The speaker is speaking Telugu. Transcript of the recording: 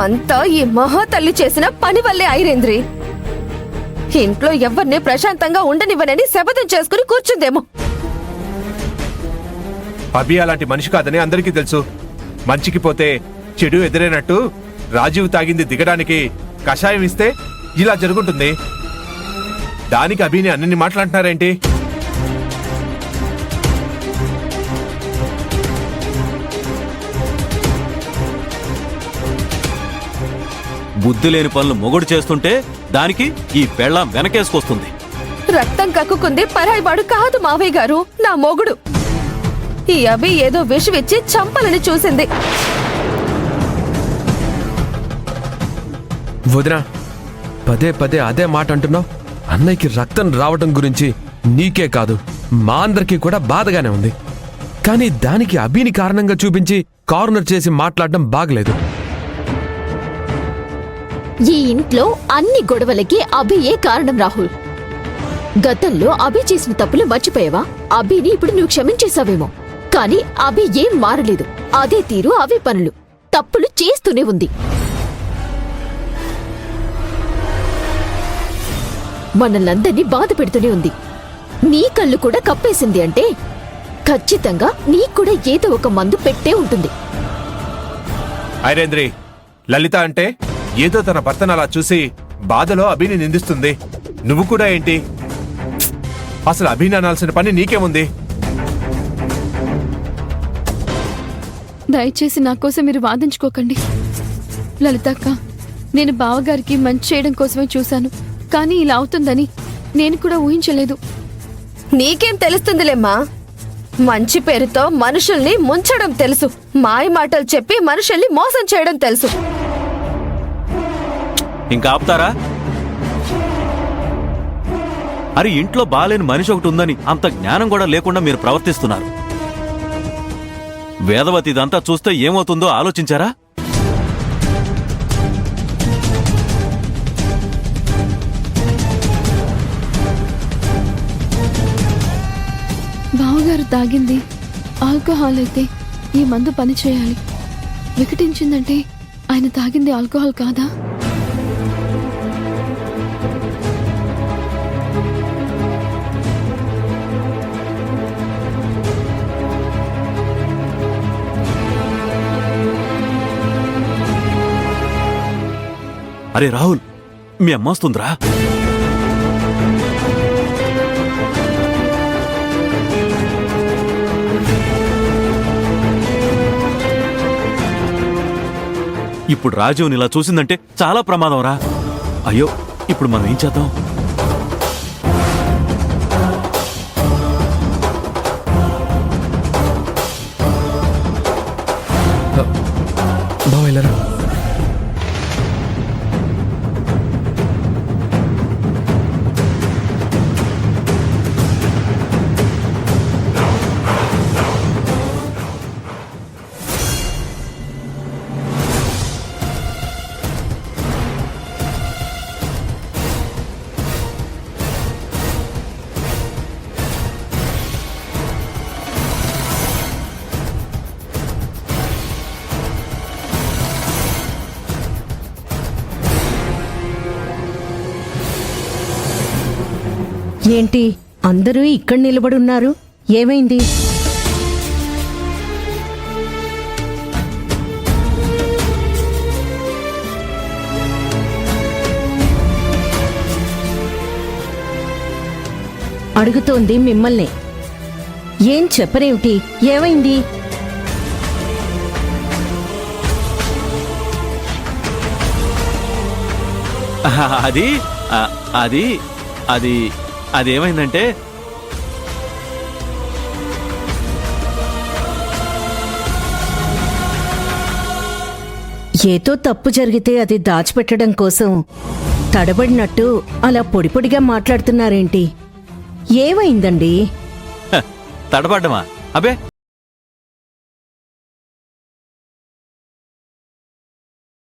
అంతా ఈ మహాతల్లి చేసిన పని వల్లే ఐరేంద్రి. ఇంట్లో ఎవరిని ప్రశాంతంగా ఉండనివ్వనని శపథం చేసుకుని కూర్చుందేమో. అభి అలాంటి మనిషి కాదని అందరికీ తెలుసు. మంచికి పోతే చెడు ఎదురైనట్టు రాజీవ్ తాగింది దిగడానికి కషాయం ఇస్తే ఇలా జరుగుతుంది. దానికి అభిని అన్ని మాట్లాడుతున్నారేంటి? బుద్ధి లేని పనులు మొగుడు చేస్తుంటే దానికి ఈ పెళ్ళాం వెనకేసుకొస్తుంది. రక్తం కక్కుకుంది పరాయివాడు కాదు మావయ్య గారు, నా మొగుడు. ఈ అభి ఏదో విషమిచ్చి చంపాలని చూసింది. వదినా, పదే పదే అదే మాట అంటున్నావు. అన్నయ్యకి రక్తం రావటం గురించి నీకే కాదు మా అందరికీ కూడా బాధగానే ఉంది. కానీ దానికి అభిని కారణంగా చూపించి కార్నర్ చేసి మాట్లాడడం బాగలేదు. ఈ ఇంట్లో అన్ని గొడవలకి అభియే కారణం రాహుల్. గతంలో అభి చేసిన తప్పులు మర్చిపోయావా? అభిని ఇప్పుడు నువ్వు క్షమించేశావేమో, కానీ అభి ఏం మారలేదు. అదే తీరు అవే పనులు, తప్పులు చేస్తూనే ఉంది. మనల్నందరినీ బాధ పెడుతూనే ఉంది. నీ కళ్ళు కూడా కప్పేసింది అంటే ఖచ్చితంగా నీకూడా ఏదో ఒక మందు పెట్టే ఉంటుంది. ఐరేంద్రి, లలిత అంటే ఏదో తన భర్తను అలా చూసి బాధలో అభిని నిందిస్తుంది. నువ్వు కూడా ఏంటి? అసలు అభిని అనాల్సిన పని నీకేముంది? దయచేసి నా కోసం మీరు వాదించుకోకండి. లలితక్క, నేను బావగారికి మంచి చేయడం కోసమే చూశాను, కానీ ఇలా అవుతుందని నేను కూడా ఊహించలేదు. నీకేం తెలుస్తుందిలేమ్మా? మంచి పేరుతో మనుషుల్ని ముంచడం తెలుసు, మాయ మాటలు చెప్పి మనుషుల్ని మోసం చేయడం తెలుసు. ఇంకా ఆపుతారా? అరే, ఇంట్లో బాలేని మనిషి ఒకటి ఉందని అంత జ్ఞానం కూడా లేకుండా మీరు ప్రవర్తిస్తున్నారు. వేదవతి ఇదంతా చూస్తే ఏమవుతుందో ఆలోచించారా? బావగారు తాగింది ఆల్కహాల్ అయితే ఈ మందు పని చేయాలి. వికటించిందంటే ఆయన తాగింది ఆల్కహాల్ కాదా? అరే రాహుల్, మీ అమ్మ వస్తుందిరా. ఇప్పుడు రాజీవ్ని ఇలా చూసిందంటే చాలా ప్రమాదం రా. అయ్యో, ఇప్పుడు మనం ఏం చేద్దాం? బావెళ్ళరా. ఏంటి అందరూ ఇక్కడ నిలబడున్నారు? ఏమైంది? అడుగుతోంది మిమ్మల్నే. ఏం చెప్పరేమిటి? ఏమైంది? అది అది అది అదేమైందంటే, ఏదో తప్పు జరిగితే అది దాచిపెట్టడం కోసం తడబడినట్టు అలా పొడి పొడిగా మాట్లాడుతున్నారేంటి? ఏమైందండి? తడబడ్డమా? అబే